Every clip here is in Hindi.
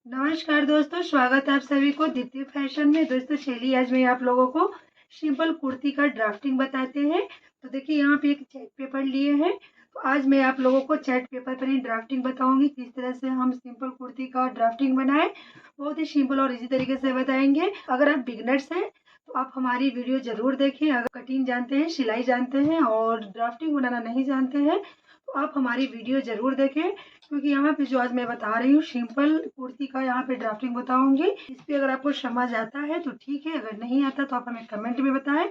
नमस्कार दोस्तों, स्वागत है आप सभी को दीप्ति फैशन में। दोस्तों चलिए आज मैं आप लोगों को सिंपल कुर्ती का ड्राफ्टिंग बताते हैं। तो देखिए यहाँ पे एक चार्ट पेपर लिए हैं। तो आज मैं आप लोगों को चार्ट पेपर पर ही ड्राफ्टिंग बताऊंगी किस तरह से हम सिंपल कुर्ती का ड्राफ्टिंग बनाएं। बहुत ही सिंपल और इजी तरीके से बताएंगे। अगर आप बिगनर्स हैं तो आप हमारी वीडियो जरूर देखें। अगर कटिंग जानते हैं, सिलाई जानते हैं और ड्राफ्टिंग बनाना नहीं जानते हैं तो आप हमारी वीडियो जरूर देखें, क्योंकि यहाँ पे जो आज मैं बता रही हूँ सिंपल कुर्ती का यहाँ पे ड्राफ्टिंग बताऊंगी। इस पे अगर आपको समझ आता है तो ठीक है, अगर नहीं आता तो आप हमें कमेंट में बताएं।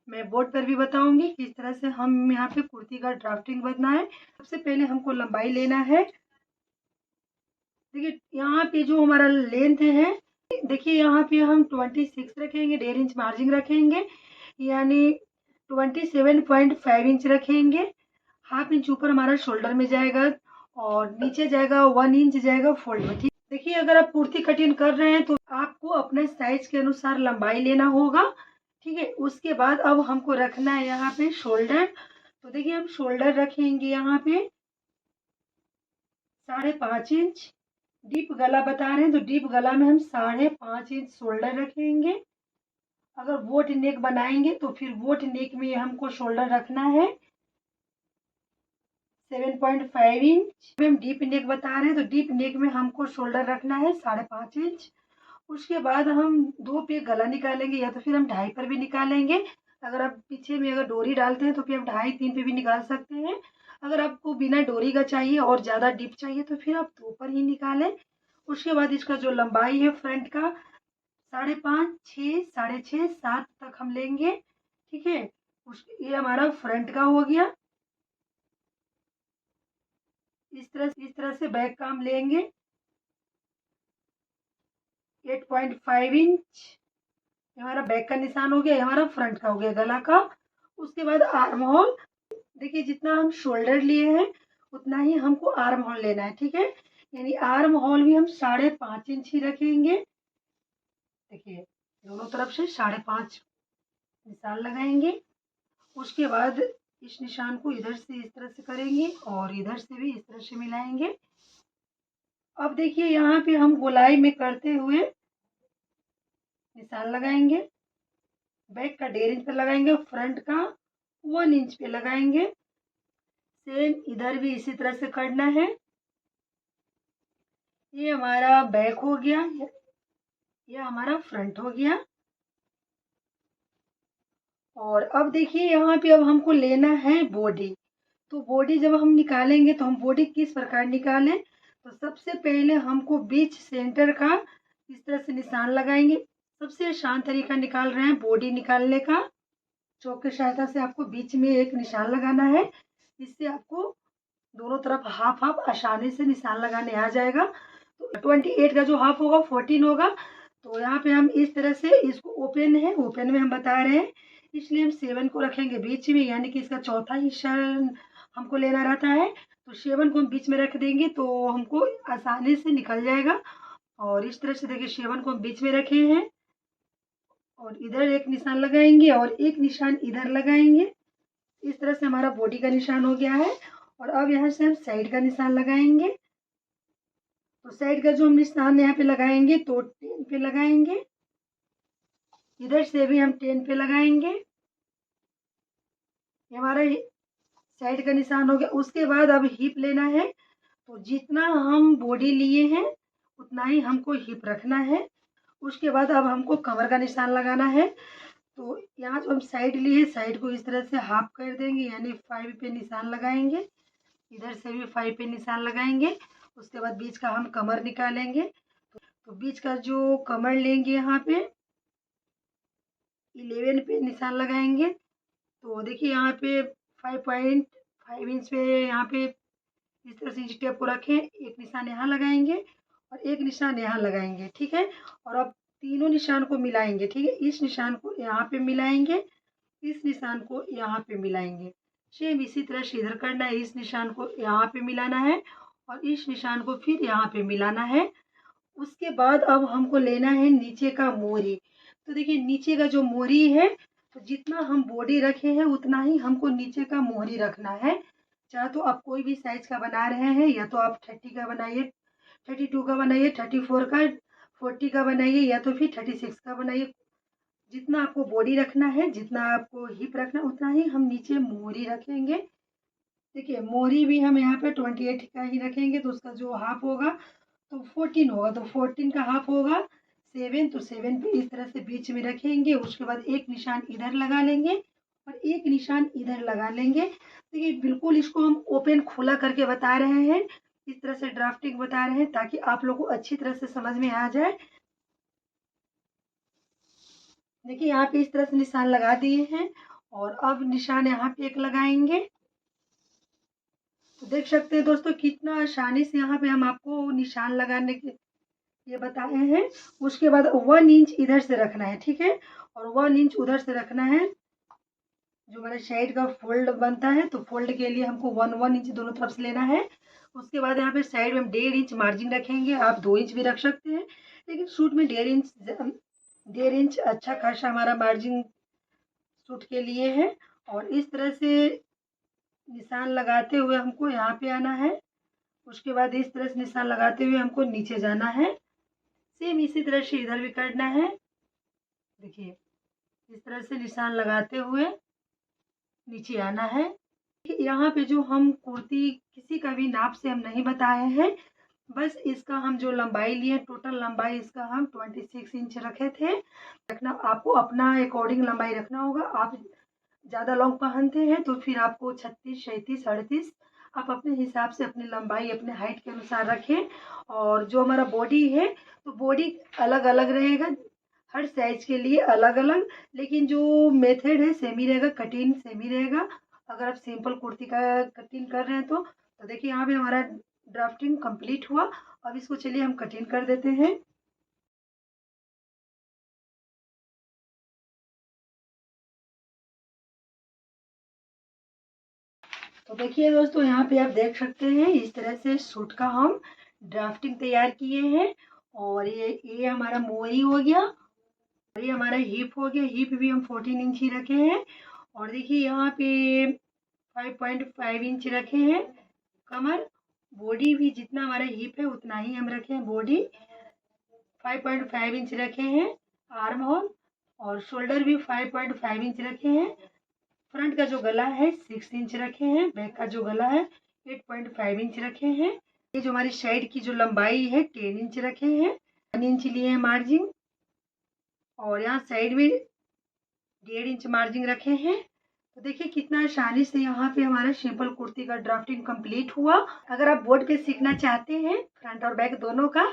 मैं बोर्ड पर भी बताऊंगी किस तरह से हम यहाँ पे कुर्ती का ड्राफ्टिंग बनाए। सबसे पहले हमको लंबाई लेना है। देखिए यहाँ पे जो हमारा लेंथ है, देखिए यहाँ पे हम 26 रखेंगे, 1.5 इंच मार्जिन रखेंगे, यानी 27.5 इंच रखेंगे। हाफ इंच ऊपर हमारा शोल्डर में जाएगा और नीचे जाएगा 1 इंच जाएगा फोल्ड में। ठीक, देखिए अगर आप कुर्ती कटिंग कर रहे हैं तो आपको अपने साइज के अनुसार लंबाई लेना होगा। ठीक है, उसके बाद अब हमको रखना है यहाँ पे शोल्डर। तो देखिए हम शोल्डर रखेंगे यहाँ पे 5.5 इंच। डीप गला बता रहे हैं तो डीप गला में हम 5.5 इंच शोल्डर रखेंगे। अगर बोट नेक बनाएंगे तो फिर बोट नेक में हमको शोल्डर रखना है 7.5 इंच। हम डीप नेक बता रहे हैं तो डीप नेक में हमको शोल्डर रखना है 5.5 इंच। उसके बाद हम 2 पे गला निकालेंगे, या तो फिर हम 2.5 पर भी निकालेंगे। अगर आप पीछे में अगर डोरी डालते हैं तो फिर आप 2.5 3 पे भी निकाल सकते हैं। अगर आपको बिना डोरी का चाहिए और ज़्यादा डीप चाहिए तो फिर आप 2 पर ही निकालें। उसके बाद इसका जो लंबाई है फ्रंट का 5.5 6 6.5 7 तक हम लेंगे। ठीक है, ये हमारा फ्रंट का हो गया। इस तरह से बैक का हम लेंगे 8.5 इंच। हमारा बैक का निशान हो गया, हमारा फ्रंट का हो गया गला का। उसके बाद आर्म होल, देखिए जितना हम शोल्डर लिए हैं उतना ही हमको आर्म होल लेना है। ठीक है, यानी आर्म होल भी हम 5.5 इंच ही रखेंगे। देखिए दोनों तरफ से 5.5 निशान लगाएंगे। उसके बाद इस निशान को इधर से इस तरह से करेंगे और इधर से भी इस तरह से मिलाएंगे। अब देखिए यहाँ पे हम गोलाई में करते हुए निशान लगाएंगे। बैक का 1.5 इंच पे लगाएंगे, फ्रंट का 1 इंच पे लगाएंगे। सेम इधर भी इसी तरह से करना है। ये हमारा बैक हो गया, ये हमारा फ्रंट हो गया। और अब देखिए यहाँ पे अब हमको लेना है बॉडी। तो बॉडी जब हम निकालेंगे तो हम बॉडी किस प्रकार निकालें, तो सबसे पहले हमको बीच सेंटर का इस तरह से निशान लगाएंगे। सबसे आसान तरीका निकाल रहे हैं बॉडी निकालने का। चौक की सहायता से आपको बीच में एक निशान लगाना है। इससे आपको दोनों तरफ हाफ हाफ आसानी से निशान लगाने आ जाएगा। तो 28 का जो हाफ होगा 14 होगा। तो यहाँ पे हम इस तरह से इसको ओपन है, ओपन में हम बता रहे हैं, इसलिए हम 7 को रखेंगे बीच में, यानी कि इसका चौथा हिस्सा हमको लेना रहता है। तो 7 को हम बीच में रख देंगे तो हमको आसानी से निकल जाएगा। और इस तरह से देखिए 7 को हम बीच में रखे हैं और इधर एक निशान लगाएंगे और एक निशान इधर लगाएंगे। इस तरह से हमारा बॉडी का निशान हो गया है। और अब यहाँ से हम साइड का निशान लगाएंगे। तो साइड का जो हम निशान यहाँ पे लगाएंगे तो 10 पे लगाएंगे। इधर से भी हम 10 पे लगाएंगे। ये हमारा साइड का निशान हो गया। उसके बाद अब हिप लेना है। तो जितना हम बॉडी लिए हैं उतना ही हमको हिप रखना है। उसके बाद अब हमको कमर का निशान लगाना है। तो यहाँ जो हम साइड लिए साइड को इस तरह से हाफ कर देंगे, यानी 5 पे निशान लगाएंगे। इधर से भी 5 पे निशान लगाएंगे। उसके बाद बीच का हम कमर निकालेंगे। तो बीच का जो कमर लेंगे यहाँ पे 11 पे निशान लगाएंगे। तो देखिए यहाँ पे 5.5 इंच पे यहाँ पे इस तरह से टेप को रखें, एक निशान यहाँ लगाएंगे और एक निशान यहाँ लगाएंगे। ठीक है, और अब तीनों निशान को मिलाएंगे। ठीक है, इस निशान को यहाँ पे मिलाएंगे, इस निशान को यहाँ पे मिलाएंगे। सेम इसी तरह से इधर करना है, इस निशान को यहाँ पे मिलाना है और इस निशान को फिर यहाँ पे मिलाना है। उसके बाद अब हमको लेना है नीचे का मोरी। तो देखिए नीचे का जो मोरी है, तो जितना हम बॉडी रखे हैं उतना ही हमको नीचे का मोहरी रखना है। चाहे तो आप कोई भी साइज का बना रहे हैं, या तो आप 30 का बनाइए, 32 का बनाइए, 34 का, 40 का बनाइए या तो फिर 36 का बनाइए। जितना आपको बॉडी रखना है, जितना आपको हिप रखना है, उतना ही हम नीचे मोहरी रखेंगे। देखिए मोहरी भी हम यहाँ पे 28 का ही रखेंगे, तो उसका जो हाफ होगा तो 14 होगा, तो 14 का हाफ होगा 7, तो 7 पे इस तरह से बीच में रखेंगे। उसके बाद एक निशान इधर लगा लेंगे और एक निशान इधर लगा लेंगे। देखिए बिल्कुल इसको हम ओपन खुला करके बता रहे हैं, इस तरह से ड्राफ्टिंग बता रहे हैं ताकि आप लोगों को अच्छी तरह से समझ में आ जाए। देखिए यहाँ पे इस तरह से निशान लगा दिए हैं और अब निशान यहाँ पे एक लगाएंगे। तो देख सकते हैं दोस्तों कितना आसानी से यहाँ पे हम आपको निशान लगाने के ये बताए हैं। उसके बाद 1 इंच इधर से रखना है, ठीक है, और 1 इंच उधर से रखना है। जो हमारे साइड का फोल्ड बनता है तो फोल्ड के लिए हमको 1 इंच दोनों तरफ से लेना है। उसके बाद यहाँ पे साइड में हम 1.5 इंच मार्जिन रखेंगे, आप 2 इंच भी रख सकते हैं, लेकिन सूट में 1.5 इंच अच्छा खासा हमारा मार्जिन सूट के लिए है। और इस तरह से निशान लगाते हुए हमको यहाँ पे आना है। उसके बाद इस तरह से निशान लगाते हुए हमको नीचे जाना है। सेम इसी तरह से इधर भी करना है। देखिए इस तरह से निशान लगाते हुए नीचे आना है। यहाँ पे जो हम कुर्ती किसी का भी नाप से हम नहीं बताए हैं, बस इसका हम जो लंबाई लिए, टोटल लंबाई इसका हम 26 इंच रखे थे। रखना आपको अपना अकॉर्डिंग लंबाई रखना होगा। आप ज़्यादा लॉन्ग पहनते हैं तो फिर आपको 36, 37, 38 आप अपने हिसाब से अपनी लंबाई अपने हाइट के अनुसार रखें। और जो हमारा बॉडी है तो बॉडी अलग अलग रहेगा, हर साइज के लिए अलग अलग, लेकिन जो मेथड है सेम ही रहेगा, कटिंग सेम ही रहेगा। अगर आप सिंपल कुर्ती का कटिंग कर रहे हैं तो देखिए यहाँ पे हमारा ड्राफ्टिंग कंप्लीट हुआ। अब इसको चलिए हम कटिंग कर देते हैं। तो देखिए दोस्तों यहाँ पे आप देख सकते हैं इस तरह से सूट का हम ड्राफ्टिंग तैयार किए हैं। और ये हमारा मोरी हो गया और ये हमारा हिप हो गया। हिप भी हम 14 इंच ही रखे हैं। और देखिए यहाँ पे 5.5 इंच रखे हैं कमर। बॉडी भी जितना हमारा हिप है उतना ही हम रखे हैं। बॉडी 5.5 इंच रखे हैं। आर्म होल और शोल्डर भी 5.5 इंच रखे हैं। फ्रंट का जो गला है 6 इंच रखे हैं। बैक का जो गला है 8.5 इंच रखे हैं। ये जो हमारी साइड की जो लंबाई है 10 इंच रखे हैं। 1 इंच लिए हैं मार्जिन और यहाँ साइड में 1.5 इंच मार्जिन रखे हैं। तो देखिए कितना आसानी से यहाँ पे हमारा सिंपल कुर्ती का ड्राफ्टिंग कंप्लीट हुआ। अगर आप बोर्ड पे सीखना चाहते हैं फ्रंट और बैक दोनों का,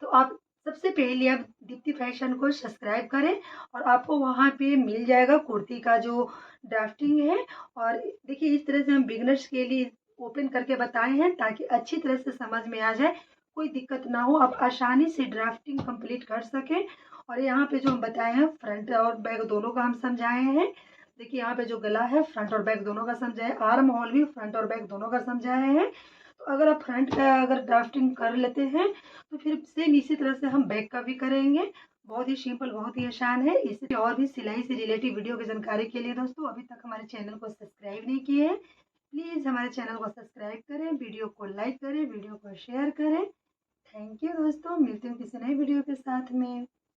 तो आप सबसे पहले आप दीप्ति फैशन को सब्सक्राइब करें और आपको वहाँ पे मिल जाएगा कुर्ती का जो ड्राफ्टिंग है। और देखिए इस तरह से हम बिगनर्स के लिए ओपन करके बताए हैं ताकि अच्छी तरह से समझ में आ जाए, कोई दिक्कत ना हो, आप आसानी से ड्राफ्टिंग कंप्लीट कर सकें। और यहाँ पे जो हम बताए हैं फ्रंट और बैक दोनों का हम समझाए हैं। देखिए यहाँ पे जो गला है फ्रंट और बैक दोनों का समझाए, आर्म होल भी फ्रंट और बैक दोनों का समझाए हैं। तो अगर आप फ्रंट का अगर ड्राफ्टिंग कर लेते हैं तो फिर सेम इसी तरह से हम बैक का भी करेंगे। बहुत ही सिंपल, बहुत ही आसान है। इससे और भी सिलाई से रिलेटेड वीडियो की जानकारी के लिए दोस्तों अभी तक हमारे चैनल को सब्सक्राइब नहीं किए हैं, प्लीज़ हमारे चैनल को सब्सक्राइब करें, वीडियो को लाइक करें, वीडियो को शेयर करें। थैंक यू दोस्तों, मिलते हैं किसी नए वीडियो के साथ में।